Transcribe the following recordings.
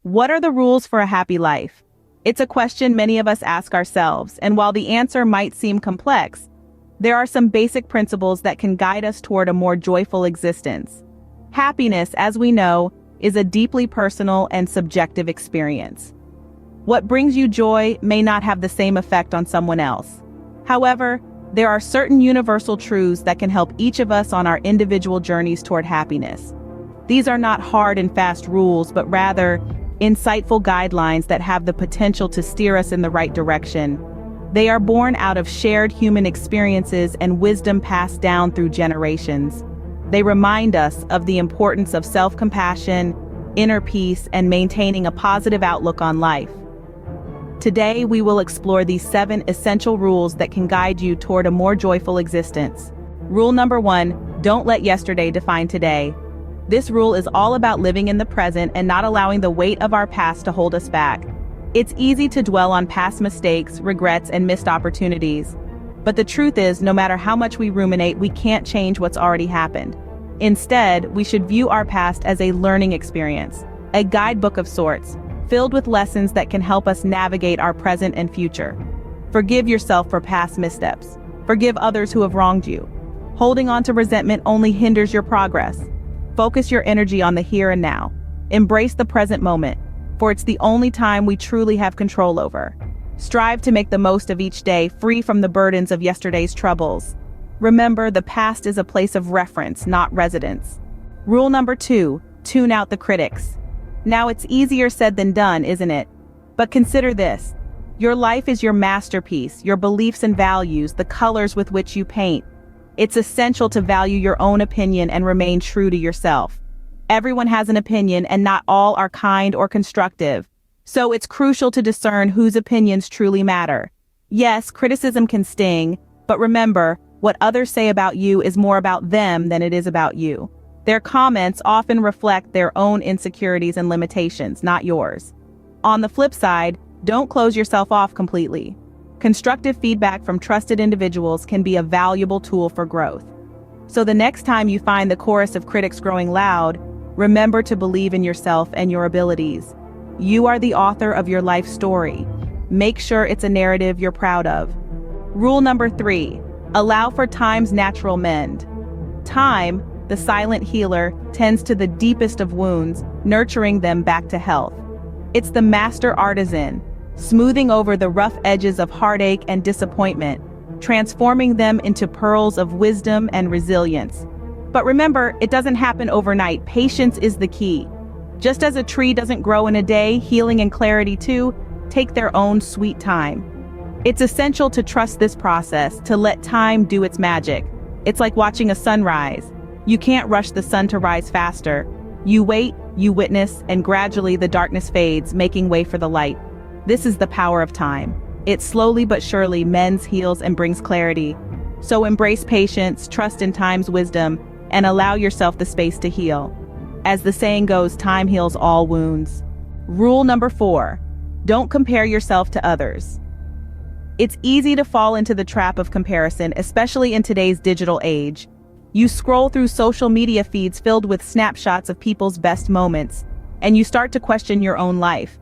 What are the rules for a happy life? It's a question many of us ask ourselves, and while the answer might seem complex, there are some basic principles that can guide us toward a more joyful existence. Happiness, as we know, is a deeply personal and subjective experience. What brings you joy may not have the same effect on someone else. However, there are certain universal truths that can help each of us on our individual journeys toward happiness. These are not hard and fast rules, but rather insightful guidelines that have the potential to steer us in the right direction. They are born out of shared human experiences and wisdom passed down through generations. They remind us of the importance of self-compassion, inner peace, and maintaining a positive outlook on life. Today, we will explore these 7 essential rules that can guide you toward a more joyful existence. Rule number 1, don't let yesterday define today. This rule is all about living in the present and not allowing the weight of our past to hold us back. It's easy to dwell on past mistakes, regrets, and missed opportunities. But the truth is, no matter how much we ruminate, we can't change what's already happened. Instead, we should view our past as a learning experience, a guidebook of sorts, filled with lessons that can help us navigate our present and future. Forgive yourself for past missteps. Forgive others who have wronged you. Holding on to resentment only hinders your progress. Focus your energy on the here and now. Embrace the present moment, for it's the only time we truly have control over. Strive to make the most of each day, free from the burdens of yesterday's troubles. Remember, the past is a place of reference, not residence. Rule number 2, tune out the critics. Now, it's easier said than done, isn't it? But consider this. Your life is your masterpiece, your beliefs and values, the colors with which you paint. It's essential to value your own opinion and remain true to yourself. Everyone has an opinion, and not all are kind or constructive. So it's crucial to discern whose opinions truly matter. Yes, criticism can sting, but remember, what others say about you is more about them than it is about you. Their comments often reflect their own insecurities and limitations, not yours. On the flip side, don't close yourself off completely. Constructive feedback from trusted individuals can be a valuable tool for growth. So the next time you find the chorus of critics growing loud, remember to believe in yourself and your abilities. You are the author of your life story. Make sure it's a narrative you're proud of. Rule number 3, allow for time's natural mend. Time, the silent healer, tends to the deepest of wounds, nurturing them back to health. It's the master artisan, smoothing over the rough edges of heartache and disappointment, transforming them into pearls of wisdom and resilience. But remember, it doesn't happen overnight. Patience is the key. Just as a tree doesn't grow in a day, healing and clarity too take their own sweet time. It's essential to trust this process, to let time do its magic. It's like watching a sunrise. You can't rush the sun to rise faster. You wait, you witness, and gradually the darkness fades, making way for the light. This is the power of time. It slowly but surely mends, heals, and brings clarity. So embrace patience, trust in time's wisdom, and allow yourself the space to heal. As the saying goes, time heals all wounds. Rule number 4, don't compare yourself to others. It's easy to fall into the trap of comparison, especially in today's digital age. You scroll through social media feeds filled with snapshots of people's best moments, and you start to question your own life.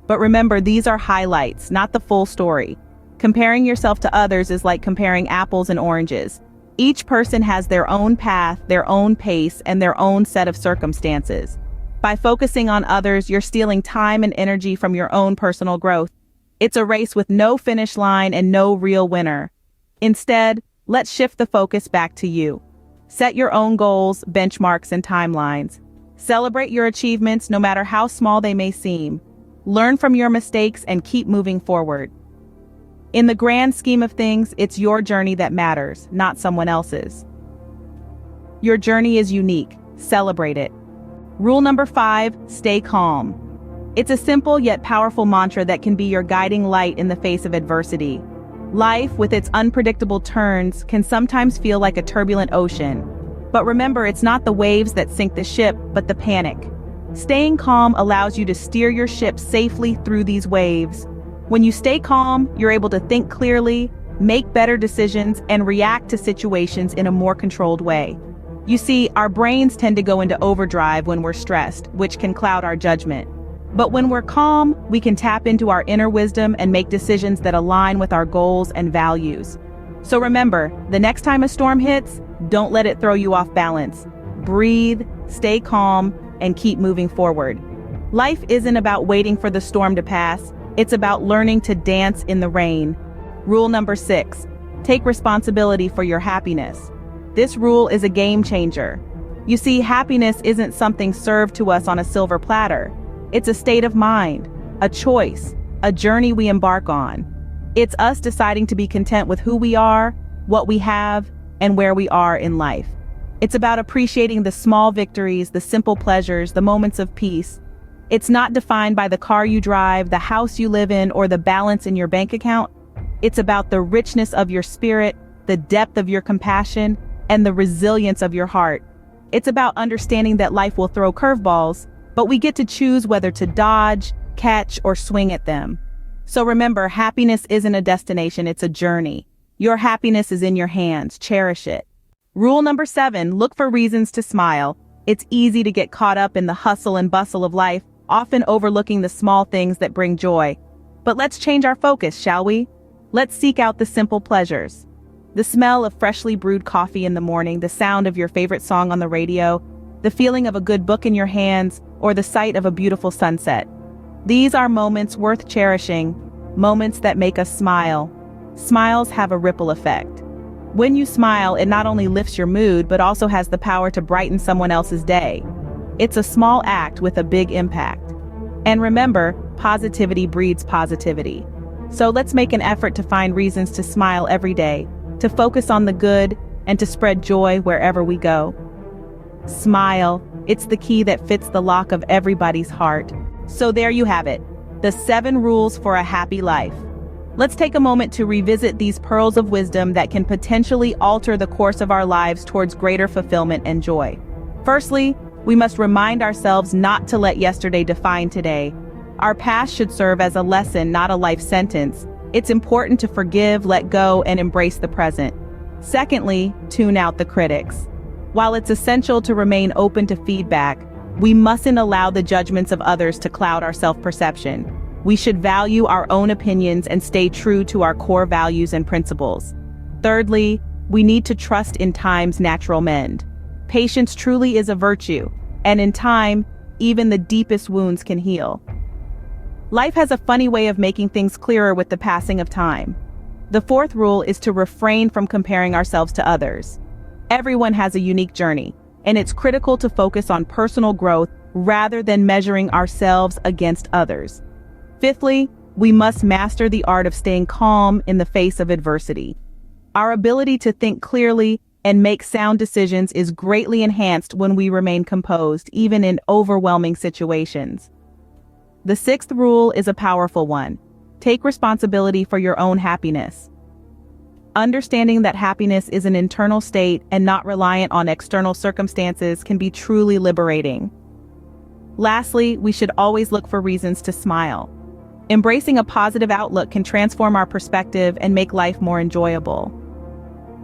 But remember, these are highlights, not the full story. Comparing yourself to others is like comparing apples and oranges. Each person has their own path, their own pace, and their own set of circumstances. By focusing on others, you're stealing time and energy from your own personal growth. It's a race with no finish line and no real winner. Instead, let's shift the focus back to you. Set your own goals, benchmarks, and timelines. Celebrate your achievements, no matter how small they may seem. Learn from your mistakes and keep moving forward. In the grand scheme of things, it's your journey that matters, not someone else's. Your journey is unique. Celebrate it. Rule number 5, stay calm. It's a simple yet powerful mantra that can be your guiding light in the face of adversity. Life, with its unpredictable turns, can sometimes feel like a turbulent ocean. But remember, it's not the waves that sink the ship, but the panic. Staying calm allows you to steer your ship safely through these waves. When you stay calm, you're able to think clearly, make better decisions, and react to situations in a more controlled way. You see, our brains tend to go into overdrive when we're stressed, which can cloud our judgment. But when we're calm, we can tap into our inner wisdom and make decisions that align with our goals and values. So remember, the next time a storm hits, don't let it throw you off balance. Breathe, stay calm, and keep moving forward. Life isn't about waiting for the storm to pass, it's about learning to dance in the rain. Rule number 6, take responsibility for your happiness. This rule is a game changer. You see, happiness isn't something served to us on a silver platter. It's a state of mind, a choice, a journey we embark on. It's us deciding to be content with who we are, what we have, and where we are in life. It's about appreciating the small victories, the simple pleasures, the moments of peace. It's not defined by the car you drive, the house you live in, or the balance in your bank account. It's about the richness of your spirit, the depth of your compassion, and the resilience of your heart. It's about understanding that life will throw curveballs, but we get to choose whether to dodge, catch, or swing at them. So remember, happiness isn't a destination, it's a journey. Your happiness is in your hands, cherish it. Rule number 7, look for reasons to smile. It's easy to get caught up in the hustle and bustle of life, often overlooking the small things that bring joy. But let's change our focus, shall we? Let's seek out the simple pleasures. The smell of freshly brewed coffee in the morning, the sound of your favorite song on the radio, the feeling of a good book in your hands, or the sight of a beautiful sunset. These are moments worth cherishing, moments that make us smile. Smiles have a ripple effect. When you smile, it not only lifts your mood, but also has the power to brighten someone else's day. It's a small act with a big impact. And remember, positivity breeds positivity. So let's make an effort to find reasons to smile every day, to focus on the good, and to spread joy wherever we go. Smile, it's the key that fits the lock of everybody's heart. So there you have it, the 7 rules for a happy life. Let's take a moment to revisit these pearls of wisdom that can potentially alter the course of our lives towards greater fulfillment and joy. Firstly, we must remind ourselves not to let yesterday define today. Our past should serve as a lesson, not a life sentence. It's important to forgive, let go, and embrace the present. Secondly, tune out the critics. While it's essential to remain open to feedback, we mustn't allow the judgments of others to cloud our self-perception. We should value our own opinions and stay true to our core values and principles. Thirdly, we need to trust in time's natural mend. Patience truly is a virtue, and in time, even the deepest wounds can heal. Life has a funny way of making things clearer with the passing of time. The 4th rule is to refrain from comparing ourselves to others. Everyone has a unique journey, and it's critical to focus on personal growth rather than measuring ourselves against others. Fifthly, we must master the art of staying calm in the face of adversity. Our ability to think clearly and make sound decisions is greatly enhanced when we remain composed, even in overwhelming situations. The 6th rule is a powerful one. Take responsibility for your own happiness. Understanding that happiness is an internal state and not reliant on external circumstances can be truly liberating. Lastly, we should always look for reasons to smile. Embracing a positive outlook can transform our perspective and make life more enjoyable.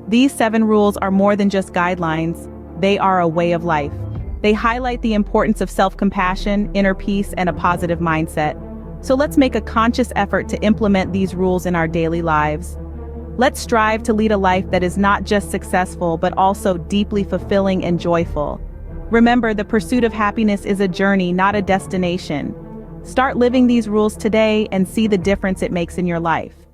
These 7 rules are more than just guidelines, they are a way of life. They highlight the importance of self-compassion, inner peace, and a positive mindset. So let's make a conscious effort to implement these rules in our daily lives. Let's strive to lead a life that is not just successful, but also deeply fulfilling and joyful. Remember, the pursuit of happiness is a journey, not a destination. Start living these rules today and see the difference it makes in your life.